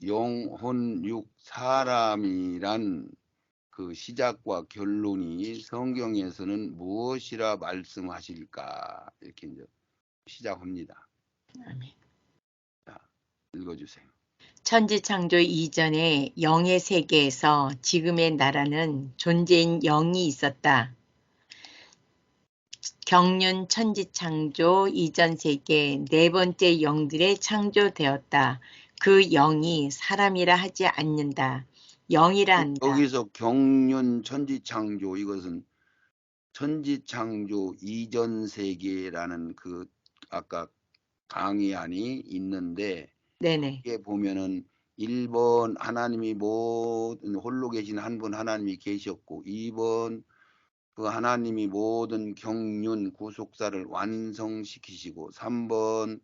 영혼, 육, 사람이란 그 시작과 결론이 성경에서는 무엇이라 말씀하실까? 이렇게 이제 시작합니다. 아멘. 자, 읽어주세요. 천지창조 이전에 영의 세계에서 지금의 나라는 존재인 영이 있었다. 경륜 천지창조 이전 세계 네 번째 영들의 창조되었다. 그 영이 사람이라 하지 않는다. 영이라 한다. 여기서 경륜 천지창조, 이것은 천지창조 이전 세계라는 그 아까 강의안이 있는데, 네네. 이게 보면은 1번 하나님이 모든 홀로 계신 한 분 하나님이 계셨고, 2번 그 하나님이 모든 경륜 구속사를 완성시키시고, 3번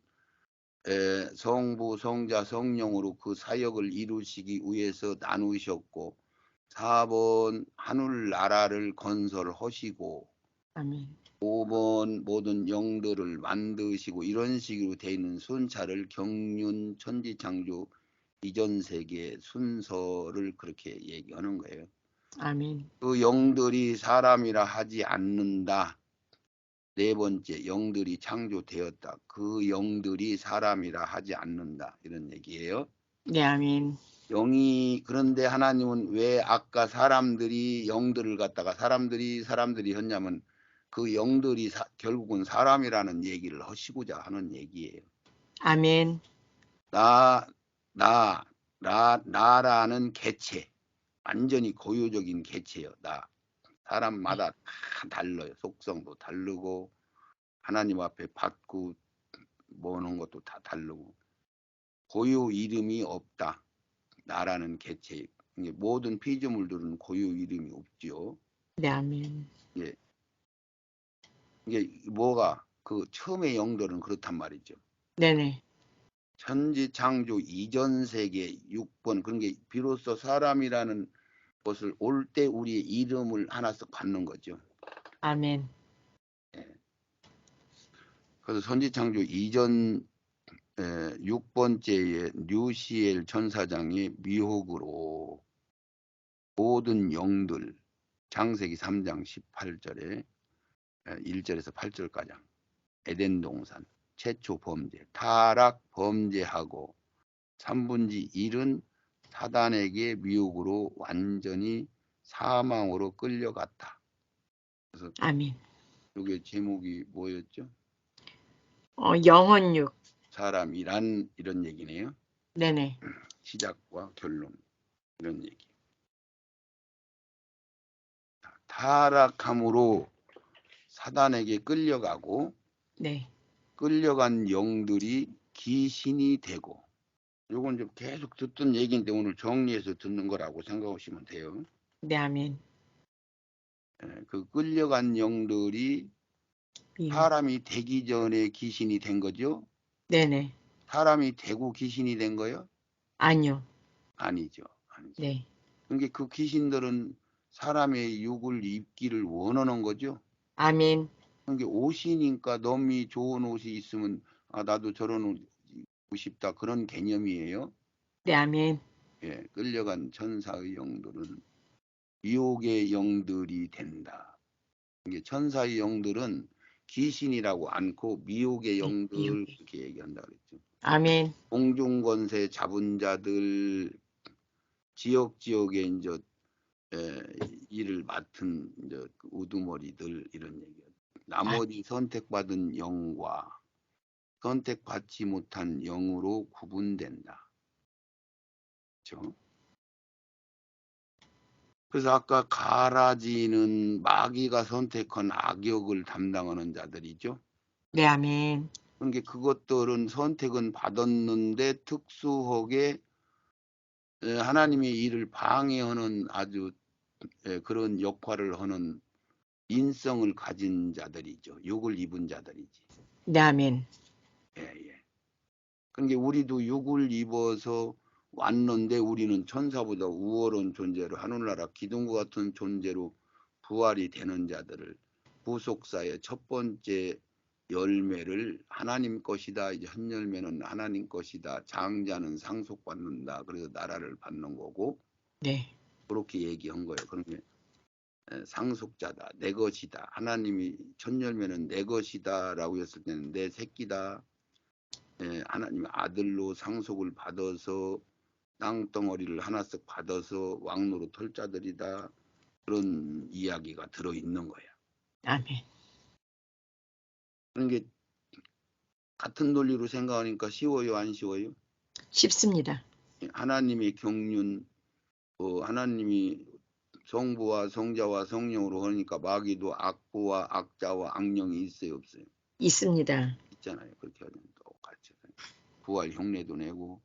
성부 성자 성령으로 그 사역을 이루시기 위해서 나누셨고, 4번 하늘나라를 건설하시고, 아멘. 5번 모든 영들을 만드시고, 이런 식으로 되어 있는 순차를 경륜 천지창조 이전 세계 순서를 그렇게 얘기하는 거예요. 아멘. 그 영들이 사람이라 하지 않는다. 네 번째, 영들이 창조되었다. 그 영들이 사람이라 하지 않는다. 이런 얘기예요. 네, 아멘. 영이, 그런데 하나님은 왜 아까 사람들이 영들을 갖다가 사람들이 했냐면, 그 영들이 결국은 사람이라는 얘기를 하시고자 하는 얘기예요. 아멘. 나라는 개체, 완전히 고유적인 개체예요. 사람마다 다 달라요. 속성도 다르고, 하나님 앞에 받고 뭐는 것도 다 다르고, 고유 이름이 없다. 나라는 개체, 모든 피조물들은 고유 이름이 없지요. 네, 아멘. 예. 이게 뭐가 그 처음의 영들은 그렇단 말이죠. 네네. 천지창조 이전 세계 6번, 그런 게 비로소 사람이라는 것을 올 때 우리의 이름을 하나씩 받는 거죠. 아멘. 예. 그래서 천지창조 이전 6번째에 류시엘 천사장의 미혹으로 모든 영들, 창세기 3장 18절에 1절에서 8절까지 에덴 동산 최초 범죄, 타락 범죄하고 3분지 1은 사단에게 미혹으로 완전히 사망으로 끌려갔다. 그래서 아멘. 이게 제목이 뭐였죠? 영혼육. 사람이란 이런 얘기네요. 네네. 시작과 결론 이런 얘기. 타락함으로 사단에게 끌려가고, 네. 끌려간 영들이 귀신이 되고, 요건 좀 계속 듣던 얘기인데 오늘 정리해서 듣는 거라고 생각하시면 돼요. 네, 아멘. 그 끌려간 영들이 사람이 되기 전에 귀신이 된 거죠? 네네. 사람이 되고 귀신이 된 거요? 아니요. 아니죠. 네. 그러니까 그 귀신들은 사람의 육을 입기를 원하는 거죠. 아멘. 그러니까 옷이니까 너무 좋은 옷이 있으면 나도 저런 옷 입고 싶다, 그런 개념이에요. 네, 아멘. 예, 끌려간 천사의 영들은 미혹의 영들이 된다. 이게 천사의 영들은 귀신이라고 않고 미혹의 네. 영들, 이렇게 얘기한다 그랬죠. 아멘. 공중권세 잡은 자들, 지역지역에 이제 일을 맡은 이제 우두머리들, 이런 얘기예요. 나머지 선택받은 영과 선택받지 못한 영으로 구분된다. 그렇죠? 그래서 아까 가라지는 마귀가 선택한 악역을 담당하는 자들이죠. 네, 아멘. 그러니까 그것들은 선택은 받았는데 특수하게 하나님의 일을 방해하는 아주 그런 역할을 하는 인성을 가진 자들이죠. 육을 입은 자들이지. 네, 아멘. 예. 그러니까 우리도 육을 입어서 왔는데 우리는 천사보다 우월한 존재로, 하늘나라 기둥과 같은 존재로 부활이 되는 자들을 구속사의 첫 번째 열매를 하나님 것이다. 이제 한 열매는 하나님 것이다. 장자는 상속받는다. 그래서 나라를 받는 거고 네. 그렇게 얘기한 거예요. 그러면 상속자다. 내 것이다. 하나님이 첫 열매는 내 것이다라고 했을 때는 내 새끼다. 하나님의 아들로 상속을 받아서 땅덩어리를 하나씩 받아서 왕노로 털 자들이다. 그런 이야기가 들어있는 거야. 아멘. 그런 게 같은 논리로 생각하니까 쉬워요, 안 쉬워요? 쉽습니다. 하나님의 경륜, 하나님이 성부와 성자와 성령으로 하니까 마귀도 악부와 악자와 악령이 있어요, 없어요? 있습니다. 있잖아요. 그렇게 하면 똑같이 부활 흉내도 내고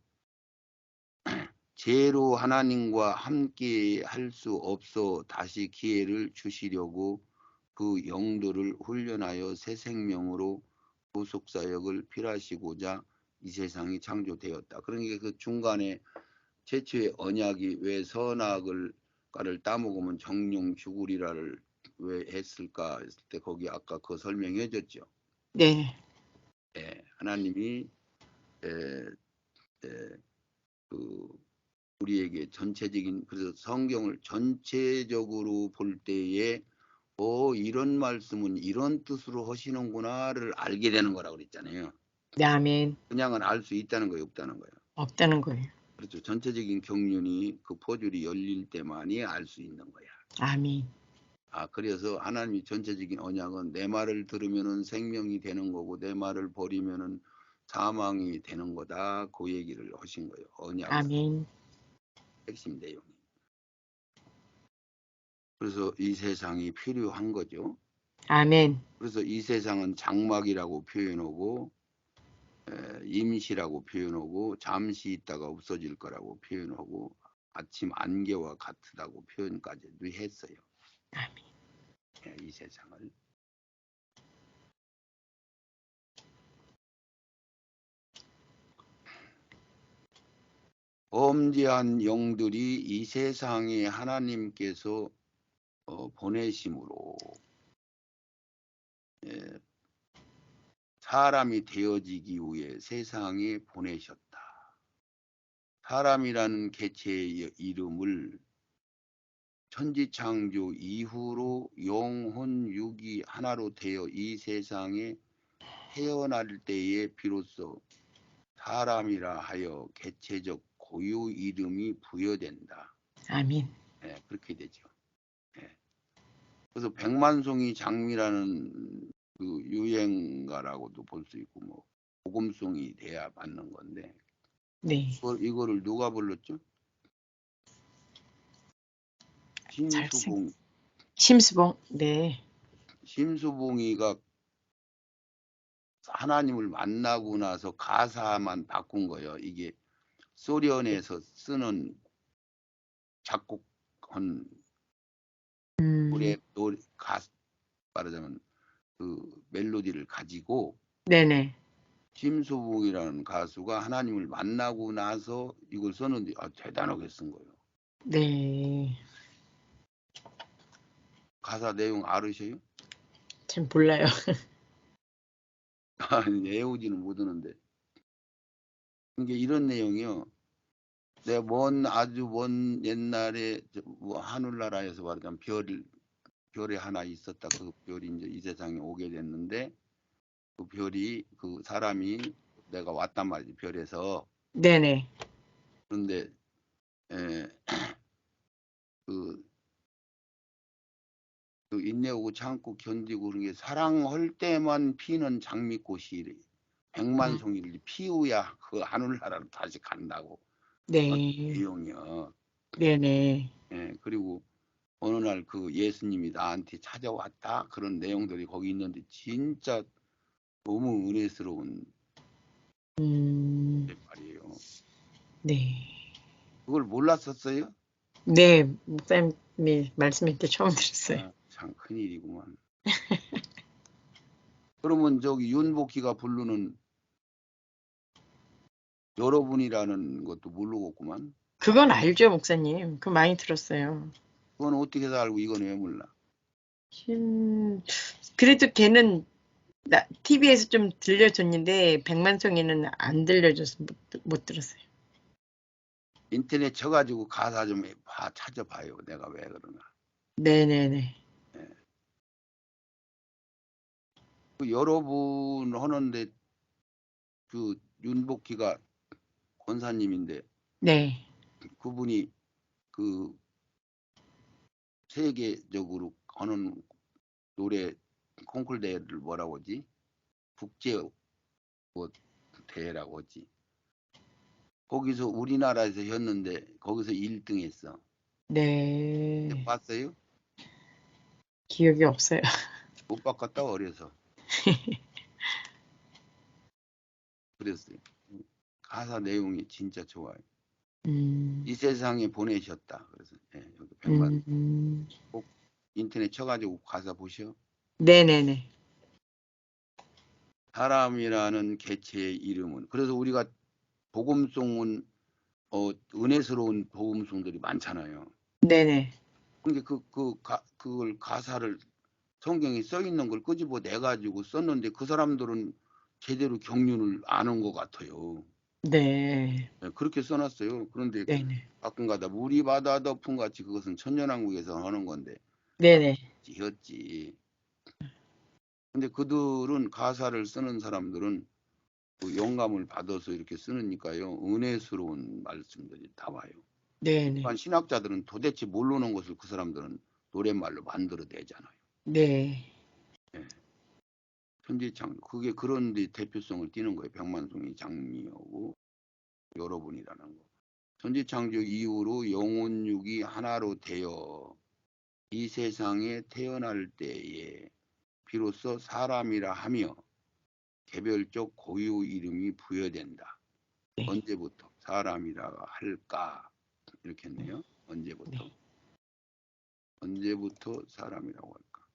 죄로 하나님과 함께 할 수 없어 다시 기회를 주시려고 그 영들을 훈련하여 새 생명으로 구속사역을 필하시고자 이 세상이 창조되었다. 그러니까 그 중간에 최초의 언약이 왜 선악을 가를 따먹으면 정령 죽으리라를 왜 했을까 했을 때 거기 아까 그 설명해 줬죠. 네. 하나님이 그 우리에게 전체적인 그래서 성경을 전체적으로 볼 때에 이런 말씀은 이런 뜻으로 하시는구나를 알게 되는 거라고 그랬잖아요. 네, 아멘. 그냥은 알 수 있다는 거예요, 없다는 거예요. 없다는 거예요. 그렇죠. 전체적인 경륜이 그 포줄이 열릴 때만이 알 수 있는 거야. 아멘. 그래서 하나님이 전체적인 언약은 내 말을 들으면은 생명이 되는 거고 내 말을 버리면은 사망이 되는 거다. 그 얘기를 하신 거예요. 언약 아멘. 핵심 내용이. 그래서 이 세상이 필요한 거죠. 아멘. 그래서 이 세상은 장막이라고 표현하고 임시라고 표현하고 잠시 있다가 없어질 거라고 표현하고 아침 안개와 같다고 표현까지도 했어요. 아멘. 이 세상을. 범죄한 영들이 이 세상에 하나님께서 보내심으로 사람이 되어지기 위해 세상에 보내셨다. 사람이라는 개체의 이름을 천지창조 이후로 영혼 육이 하나로 되어 이 세상에 태어날 때에 비로소 사람이라 하여 개체적 고유 이름이 부여된다. 아멘. 그렇게 되죠. 그래서 백만송이 장미라는 그 유행가라고도 볼 수 있고 뭐 복음송이 돼야 맞는 건데 네. 이거를 누가 불렀죠? 심수봉. 네. 심수봉이가 하나님을 만나고 나서 가사만 바꾼 거예요. 이게 소련에서 쓰는 작곡한 노래 말하자면 그 멜로디를 가지고 네네. 심수봉이라는 가수가 하나님을 만나고 나서 이걸 썼는데 대단하게 쓴 거예요. 네. 가사 내용 알으셔요? 잘 몰라요. 외우지는 못하는데 이게 이런 내용이요. 내가 아주 먼 옛날에 뭐 하늘나라에서 말하자면 별이 하나 있었다. 그 별이 이제 이 세상에 오게 됐는데 그 별이 그 사람이 내가 왔단 말이지 별에서. 네네. 그런데 그 인내하고 참고 견디고 그런 게 사랑할 때만 피는 장미꽃이 백만송이를 피우야 그 하늘나라로 다시 간다고. 네. 내용이요. 네네. 그리고 어느 날 그 예수님이 나한테 찾아왔다 그런 내용들이 거기 있는데 진짜 너무 은혜스러운 말이에요. 네. 그걸 몰랐었어요? 네, 목사님이 말씀할 때 처음 들었어요. 참 큰일이구만. 그러면 저기 윤복희가 부르는 여러분이라는 것도 모르겠구만. 그건 알죠, 목사님. 그거 많이 들었어요. 그건 어떻게 해서 알고 이건 왜 몰라? 그래도 걔는 나 TV에서 좀 들려줬는데 백만송이는 안 들려줘서 못 들었어요. 인터넷 쳐가지고 가사 좀 찾아봐요. 내가 왜 그러나. 네네네. 예. 그 여러분 하는데 그 윤복희가 권사님인데 네. 그분이 그 세계적으로 하는 노래 콩쿨 대회를 뭐라고 하지? 국제 뭐 대회라고 하지. 거기서 우리나라에서 했는데 거기서 1등 했어. 네. 봤어요? 기억이 없어요. 못 바꿨다 어려서. 그랬어요. 가사 내용이 진짜 좋아요. 이 세상에 보내셨다. 그래서 여기 100만 꼭 인터넷 쳐가지고 가사 보셔. 네네네. 사람이라는 개체의 이름은 그래서 우리가 복음송은 은혜스러운 복음송들이 많잖아요. 네네. 그게 그걸 가사를 성경에 써 있는 걸 끄집어 내 가지고 썼는데 그 사람들은 제대로 경륜을 아는 것 같아요. 네. 네, 그렇게 써놨어요. 그런데 네네. 가끔가다 물이 바다 덮은 같이 그것은 천년왕국에서 하는 건데 네네. 지었지. 근데 그들은 가사를 쓰는 사람들은 그 영감을 받아서 이렇게 쓰니까요. 은혜스러운 말씀들이 다 와요. 네네. 일반 신학자들은 도대체 모르는 것을 그 사람들은 노랫말로 만들어내잖아요. 네. 예. 천지창조. 그게 그런데 대표성을 띠는 거예요. 백만송이 장미여고 여러분이라는 거. 천지창조 이후로 영혼육이 하나로 되어 이 세상에 태어날 때에 비로소 사람이라 하며 개별적 고유 이름이 부여된다. 네. 언제부터 사람이라 할까? 이렇게 했네요. 언제부터? 네. 언제부터 사람이라고 할까?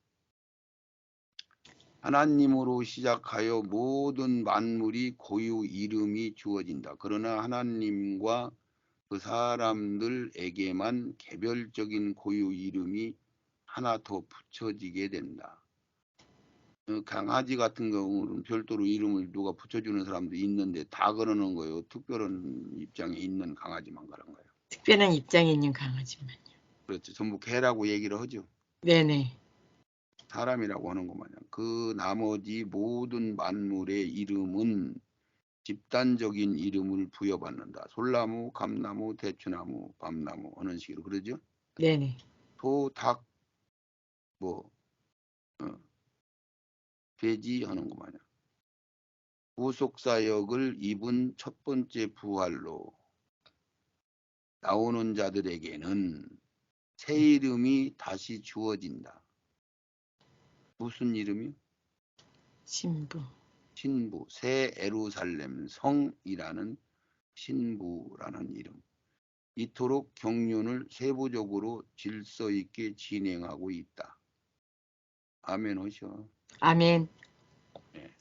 하나님으로 시작하여 모든 만물이 고유 이름이 주어진다. 그러나 하나님과 그 사람들에게만 개별적인 고유 이름이 하나 더 붙여지게 된다. 강아지 같은 경우는 별도로 이름을 누가 붙여주는 사람도 있는데 다 그러는 거예요. 특별한 입장에 있는 강아지만 그런 거예요. 특별한 입장에 있는 강아지만요. 그렇죠. 전부 개라고 얘기를 하죠. 네네. 사람이라고 하는 것 마냥. 그 나머지 모든 만물의 이름은 집단적인 이름을 부여받는다. 솔나무, 감나무, 대추나무, 밤나무 하는 식으로 그러죠. 네네. 소, 닭, 뭐 돼지 하는 것 마냥. 구속사역을 입은 첫 번째 부활로 나오는 자들에게는 새 이름이 다시 주어진다. 무슨 이름이요? 신부. 신부, 새 에루살렘 성이라는 신부라는 이름. 이토록 경륜을 세부적으로 질서 있게 진행하고 있다. 아멘 하셔. 아멘. 예.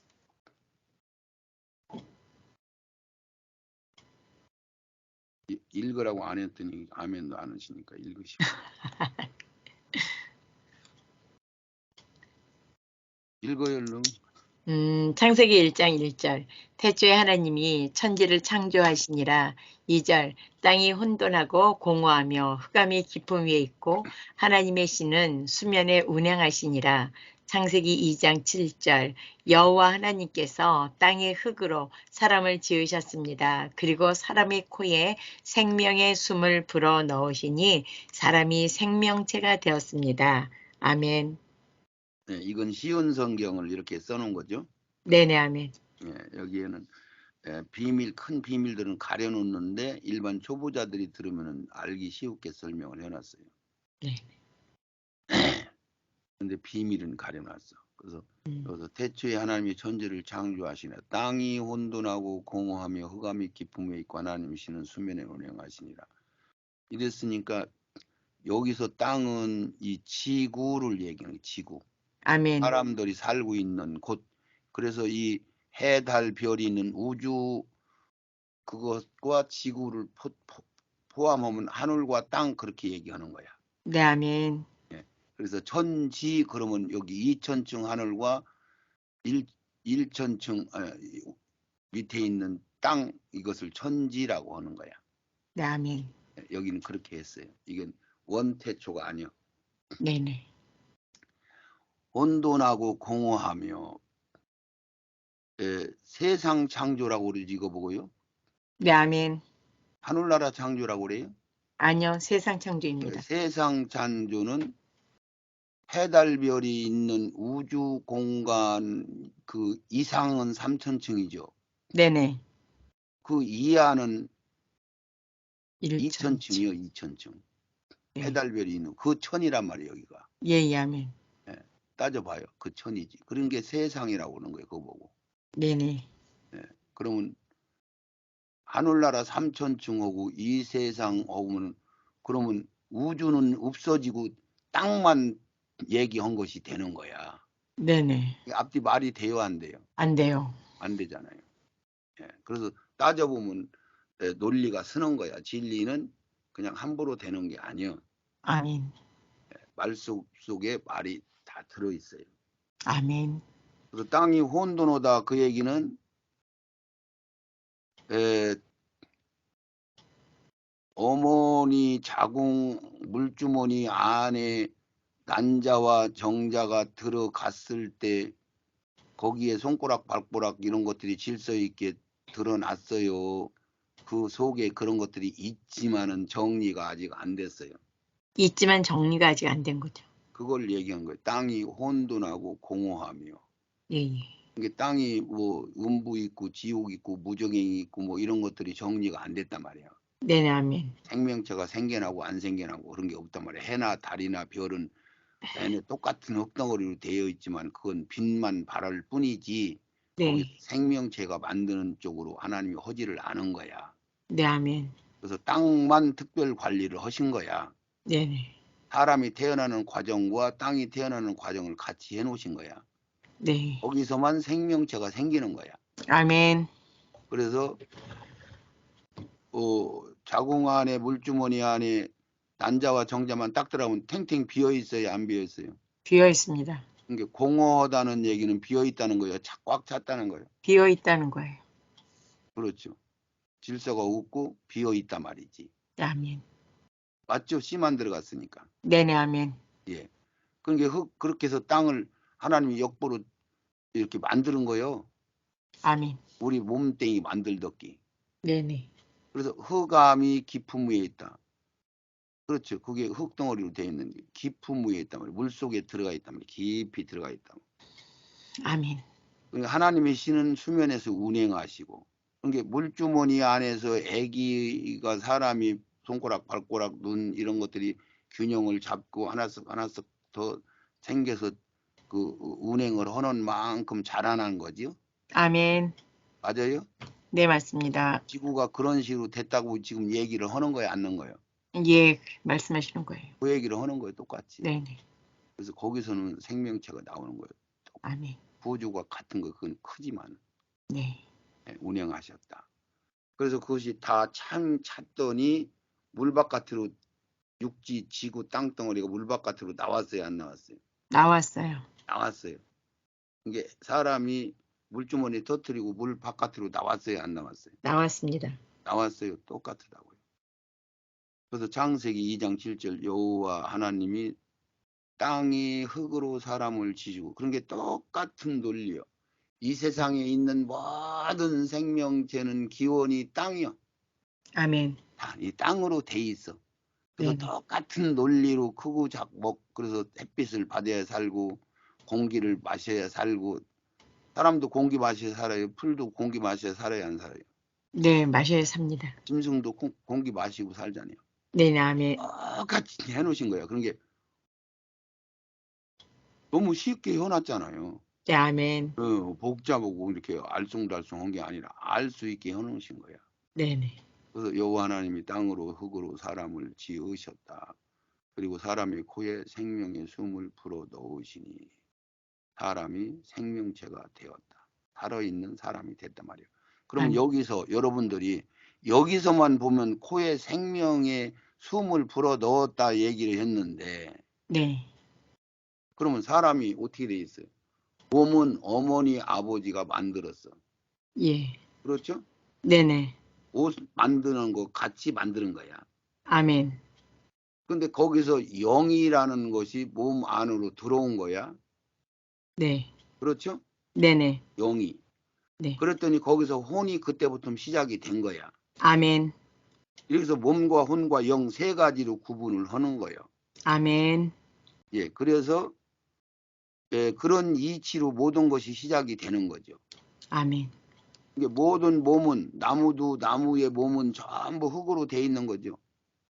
읽으라고 안 했더니 아멘도 안 하시니까 읽으시고. 읽어요, 얼른. 창세기 1장 1절. 태초에 하나님이 천지를 창조하시니라. 2절. 땅이 혼돈하고 공허하며 흑암이 깊음 위에 있고 하나님의 신은 수면에 운행하시니라. 창세기 2장 7절. 여호와 하나님께서 땅의 흙으로 사람을 지으셨습니다. 그리고 사람의 코에 생명의 숨을 불어 넣으시니 사람이 생명체가 되었습니다. 아멘. 예, 이건 쉬운 성경을 이렇게 써놓은 거죠. 네네, 아멘. 예, 여기에는 비밀, 큰 비밀들은 가려놓는데 일반 초보자들이 들으면 알기 쉽게 설명을 해놨어요. 네. 근데 비밀은 가려놨어. 그래서 음. 여기서 태초에 하나님이 천지를 창조하시나 땅이 혼돈하고 공허하며 흑암이 깊음에 있고 하나님이시는 수면에 운행하시니라. 이랬으니까 여기서 땅은 이 지구를 얘기하는 지구. 아멘. 사람들이 살고 있는 곳. 그래서 이 해, 달, 별이 있는 우주 그것과 지구를 포함하면 하늘과 땅 그렇게 얘기하는 거야. 네, 아멘. 예. 그래서 천지 그러면 여기 2천층 하늘과 1천층 밑에 있는 땅 이것을 천지라고 하는 거야. 네, 아멘. 여기는 그렇게 했어요. 이건 원태초가 아니요. 네네. 혼돈하고 공허하며 세상 창조라고 우리 읽어보고요. 네, 아멘. 하늘나라 창조라고 그래요. 아니요, 세상 창조입니다. 세상 창조는 해달별이 있는 우주 공간 그 이상은 3천층이죠. 네네. 그 이하는 1천. 2천층이요. 2천층. 네. 해달별이 있는 그 천이란 말이에요. 여기가. 예, 아멘. 따져봐요. 그 천이지. 그런 게 세상이라고 하는 거예요. 그거 보고. 네네. 그러면 하늘나라 3천층하고 이 세상 오면 그러면 우주는 없어지고 땅만 얘기한 것이 되는 거야. 네네. 앞뒤 말이 돼요, 안 돼요? 안 돼요. 안 되잖아요. 그래서 따져보면 논리가 서는 거야. 진리는 그냥 함부로 되는 게 아니요. 아멘. 말속 속에 말이 다 들어있어요. 아멘. 그래서 땅이 혼돈하다 그 얘기는 어머니 자궁 물주머니 안에 난자와 정자가 들어갔을 때 거기에 손가락 발가락 이런 것들이 질서 있게 드러났어요. 그 속에 그런 것들이 있지만은 정리가 아직 안 됐어요. 있지만 정리가 아직 안 된 거죠. 그걸 얘기한 거예요. 땅이 혼돈하고 공허하며. 예, 예. 이게 땅이 뭐 음부 있고 지옥 있고 무정행이 있고 뭐 이런 것들이 정리가 안 됐단 말이에요. 네네, 아멘. 생명체가 생겨나고 안 생겨나고 그런 게 없단 말이에요. 해나 달이나 별은 내내 똑같은 흙덩어리로 되어 있지만 그건 빛만 발할 뿐이지 거기 네. 생명체가 만드는 쪽으로 하나님이 허지를 않은 거야. 네, 아멘. 그래서 땅만 특별 관리를 하신 거야. 네네. 사람이 태어나는 과정과 땅이 태어나는 과정을 같이 해놓으신 거야. 네. 거기서만 생명체가 생기는 거야. 아멘. 그래서 자궁 안에 물주머니 안에 난자와 정자만 딱 들어가면 탱탱 비어 있어요, 안 비어 있어요? 비어 있습니다. 그러니까 공허하다는 얘기는 비어 있다는 거예요. 꽉 찼다는 거예요. 비어 있다는 거예요. 그렇죠. 질서가 없고 비어 있단 말이지. 아멘. 맞죠? 씨만 들어갔으니까. 네네, 아멘. 예. 그러니까 그렇게 해서 땅을 하나님이 역보로 이렇게 만드는 거예요. 아멘. 우리 몸뚱이 만들덕기. 네네. 그래서 흑암이 깊음 위에 있다. 그렇죠. 그게 흙덩어리로 되어 있는 게 깊음 위에 있단 말이에요. 물속에 들어가 있단 말이에요. 깊이 들어가 있다. 아멘. 그러니까 하나님의 신은 수면에서 운행하시고 그러니까 물주머니 안에서 아기가 사람이 손가락, 발가락, 눈 이런 것들이 균형을 잡고 하나씩 하나씩 더 생겨서 그 운행을 하는 만큼 자라난 거지요. 아멘. 맞아요? 네, 맞습니다. 지구가 그런 식으로 됐다고 지금 얘기를 하는 거예요, 안 하는 거예요? 예, 말씀하시는 거예요. 그 얘기를 하는 거예요, 똑같이. 네네. 그래서 거기서는 생명체가 나오는 거예요. 아멘. 구조가 같은 거 그건 크지만 네. 운행하셨다. 그래서 그것이 다 찼더니 물 바깥으로 육지, 지구, 땅덩어리가 물 바깥으로 나왔어요, 안 나왔어요? 나왔어요. 나왔어요. 이게 사람이 물주머니 터뜨리고 물 바깥으로 나왔어요, 안 나왔어요? 나왔습니다. 나왔어요. 똑같더라고요. 그래서 창세기 2장 7절 여호와 하나님이 땅이 흙으로 사람을 지시고 그런 게 똑같은 논리요. 이 세상에 있는 모든 생명체는 기원이 땅이요. 아멘. 이 땅으로 돼 있어. 그래서 네네. 똑같은 논리로 크고 작고 그래서 햇빛을 받아야 살고 공기를 마셔야 살고 사람도 공기 마셔야 살아요. 풀도 공기 마셔야 살아요, 안 살아요? 네, 마셔야 삽니다. 짐승도 공기 마시고 살잖아요. 네네, 아멘. 똑같이 해놓으신 거예요. 그런 게 너무 쉽게 해놨잖아요. 네, 아멘. 복잡하고 이렇게 알쏭달쏭한 게 아니라 알 수 있게 해놓으신 거야. 네네. 그래서 여호와 하나님이 땅으로 흙으로 사람을 지으셨다. 그리고 사람의 코에 생명의 숨을 불어 넣으시니 사람이 생명체가 되었다. 살아있는 사람이 됐단 말이에요. 그러면 아멘. 여기서 여러분들이 여기서만 보면 코에 생명의 숨을 불어 넣었다 얘기를 했는데 네. 그러면 사람이 어떻게 돼 있어요? 몸은 어머니 아버지가 만들었어. 예. 그렇죠? 네네. 옷 만드는 거 같이 만드는 거야. 아멘. 근데 거기서 영이라는 것이 몸 안으로 들어온 거야. 네. 그렇죠? 네네. 영이. 네. 그랬더니 거기서 혼이 그때부터 시작이 된 거야. 아멘. 여기서 몸과 혼과 영 세 가지로 구분을 하는 거예요. 아멘. 예, 그래서 예, 그런 이치로 모든 것이 시작이 되는 거죠. 아멘. 이게 모든 몸은 나무도 나무의 몸은 전부 흙으로 돼 있는 거죠.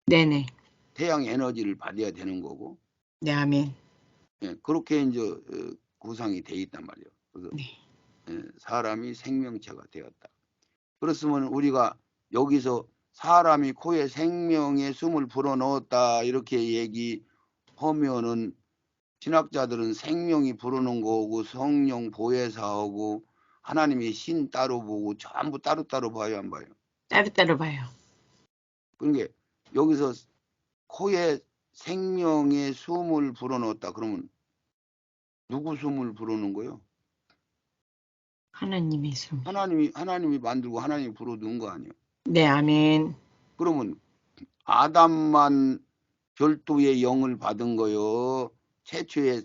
네네. 태양 에너지를 받아야 되는 거고. 네, 아멘. 예, 그렇게 이제 구성이 돼 있단 말이에요. 그래서 네. 예, 사람이 생명체가 되었다. 그렇으면 우리가 여기서 사람이 코에 생명의 숨을 불어넣었다 이렇게 얘기하면은 신학자들은 생명이 불어넣은 거고 성령 보혜사하고 하나님의 신 따로 보고 전부 따로따로 봐요, 안 봐요? 따로따로 봐요. 그러니까 여기서 코에 생명의 숨을 불어넣었다 그러면 누구 숨을 불어넣은 거예요? 하나님의 숨. 하나님이 만들고 하나님이 불어넣은 거 아니에요? 네, 아멘. 그러면 아담만 별도의 영을 받은 거요. 최초의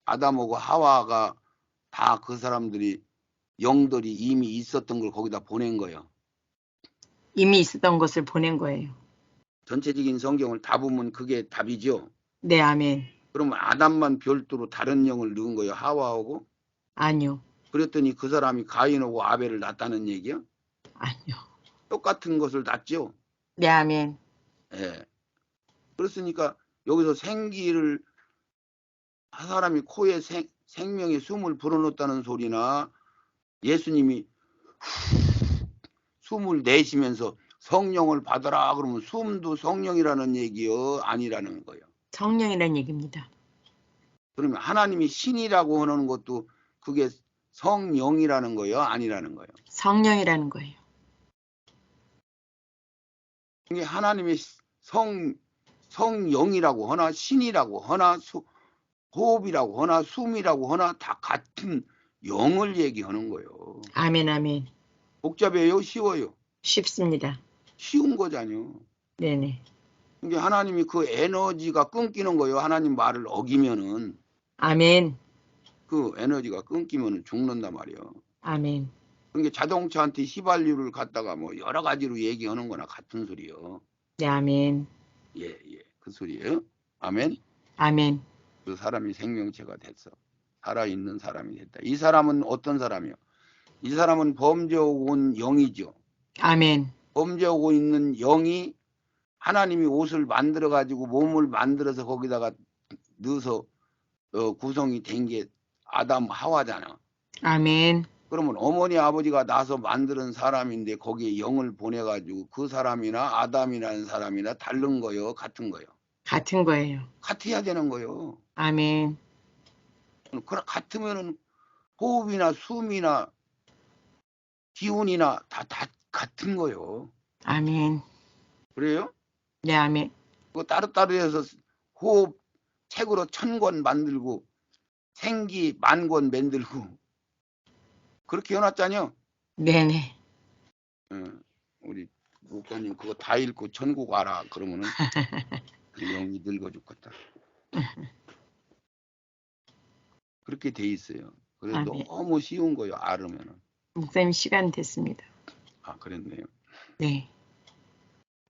아담하고 하와가 다 그 사람들이 영들이 이미 있었던 걸 거기다 보낸 거예요. 이미 있었던 것을 보낸 거예요. 전체적인 성경을 다 보면 그게 답이죠. 네, 아멘. 그러면 아담만 별도로 다른 영을 넣은 거예요. 하와하고. 아니요. 그랬더니 그 사람이 가인하고 아벨을 낳았다는 얘기야? 아니요. 똑같은 것을 낳죠. 네, 아멘. 예. 그렇으니까 여기서 생기를 한 사람이 코에 생명의 숨을 불어넣었다는 소리나 예수님이 숨을 내쉬면서 성령을 받아라 그러면 숨도 성령이라는 얘기요? 아니라는 거예요. 성령이라는 얘기입니다. 그러면 하나님이 신이라고 하는 것도 그게 성령이라는 거예요? 아니라는 거예요? 성령이라는 거예요. 이게 하나님의 성령이라고 하나 신이라고 하나 호흡이라고 하나 숨이라고 하나 다 같은 영을 얘기하는 거예요. 아멘, 아멘. 복잡해요? 쉬워요? 쉽습니다. 쉬운 거잖아요. 네네. 이게 하나님이 그 에너지가 끊기는 거예요. 하나님 말을 어기면은 아멘. 그 에너지가 끊기면은 죽는단 말이에요. 아멘. 그러니까 자동차한테 휘발유를 갖다가 뭐 여러 가지로 얘기하는 거나 같은 소리요. 네, 아멘. 예, 예. 그 소리예요. 아멘. 아멘. 그 사람이 생명체가 됐어. 살아있는 사람이 됐다. 이 사람은 어떤 사람이요? 이 사람은 범죄하고 온 영이죠. 아멘. 범죄하고 있는 영이 하나님이 옷을 만들어 가지고 몸을 만들어서 거기다가 넣어서 구성이 된 게 아담 하와잖아. 아멘. 그러면 어머니 아버지가 나서 만드는 사람인데 거기에 영을 보내가지고 그 사람이나 아담이라는 사람이나 다른 거요, 같은 거요. 같은 거예요. 같아야 되는 거요. 아멘. 같으면은 호흡이나 숨이나 기운이나 다 같은 거요. 아멘. 그래요? 네, 아멘. 그거 따로따로 해서 호흡 책으로 1000권 만들고 생기 10,000권 만들고 그렇게 해놨잖아요. 네네. 우리 목사님 그거 다 읽고 천국 알아 그러면은 영이 늙어 죽겠다. 그렇게 돼 있어요. 그래서 아멘. 너무 쉬운 거예요. 알으면은. 목사님 시간 됐습니다. 아, 그랬네요. 네.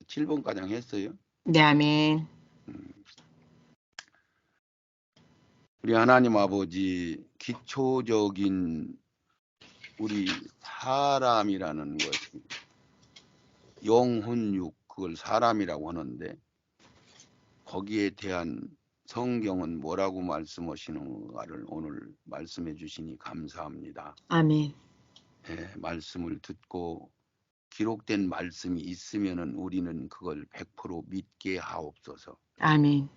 7번 가량 했어요. 네, 아멘. 우리 하나님 아버지 기초적인 우리 사람이라는 것이 영혼육 그걸 사람이라고 하는데 거기에 대한 성경은 뭐라고 말씀하시는가를 오늘 말씀해 주시니 감사합니다. 아멘. 예, 말씀을 듣고 기록된 말씀이 있으면은 우리는 그걸 100% 믿게 하옵소서. 아멘.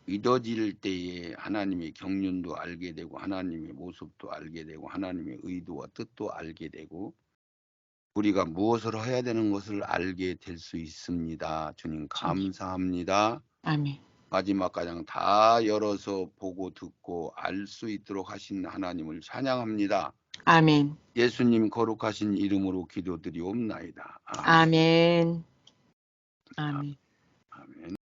믿어질 때에 하나님의 경륜도 알게 되고 하나님의 모습도 알게 되고 하나님의 의도와 뜻도 알게 되고 우리가 무엇을 해야 되는 것을 알게 될 수 있습니다. 주님 감사합니다. 아멘. 마지막 가장 다 열어서 보고 듣고 알 수 있도록 하신 하나님을 찬양합니다. 아멘. 예수님 거룩하신 이름으로 기도드리옵나이다. 아멘. 아멘. 아멘. 아멘.